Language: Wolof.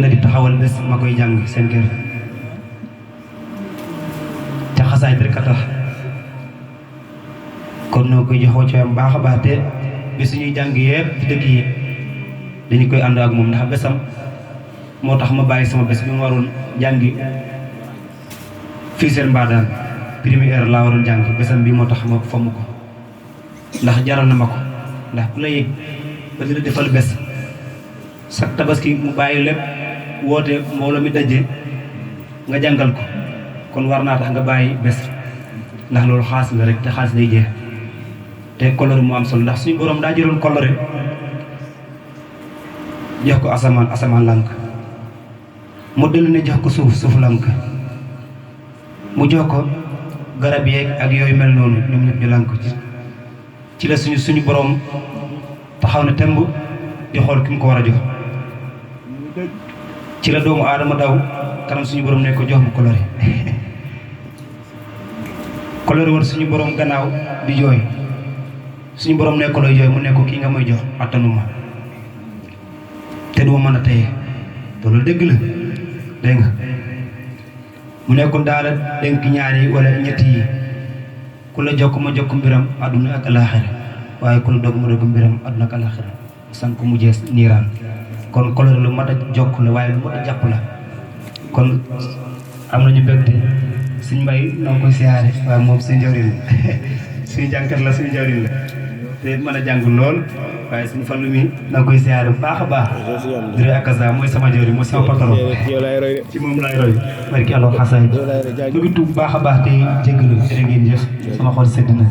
na di taxawal bés ma koy jàng seen kër te xasaay rek a tax kon noo koy joxoo ci am baax a baax te bés ñuy jàng yëpp ci dëkk yi dañu koy ànd ak moom ndax bésam moo tax ma bàyyi sama bés bi ma waroon jàngi fii seen mbaadaan première laa waroon jàng bésam bi moo tax ma fomm ko ndax jaral na ma ko ndax ku la yëg ba di la defal bés sa tabaski mu bàyyi lépp woote mbooloo mi daje nga jàngal ko kon war naa tax nga bàyyi bés ndax loolu xaas la rek te xaas day jeex te coloré mu am solo ndax suñu borom daa jëloon coloré jox ko asamaan lànk mu dellu ne jox ko suuf lànk mu jox ko garab yeeg ak yooyu mel noonu ñoom ñëpp ñu lànk ci la suñu borom taxaw ne temb di xool ki mu ko war a jox ci la doomu aadama daw kanam suñu borom ne ko jox ma coloré coloré war suñu borom gannaaw di jooy suñu borom ne ko lay jooy mu ne ko kii nga may jox attanuma te duma mën a téye te loolu dëgg la dégg nga mu nekkoon daala dénk ñaari wala ñett yi ku la jokk ma jokk mbiram àdduna ak alaaxira waaye ku la dog ma dog mbiram àdduna ak alaaxira san ko mujjee niiraan kon coloré lu mat a jokk la waaye lu mat a jàpp la kon am nañu mbégte suñ mbay na nga koy siyaare waaye moom suñu njawriñ la suñu jànkat la suñu njawriñ la te mën a jàng lool waaye suñu fallu mi na nga koy siyaare bu baax a baax dire akasa mooy sama njawriñ mooy sama patron ci moom laay roy barki aloo xasaay mu ngi tuub bu baax a baax te jégalu jërë ngeen jëf sama xol sedd na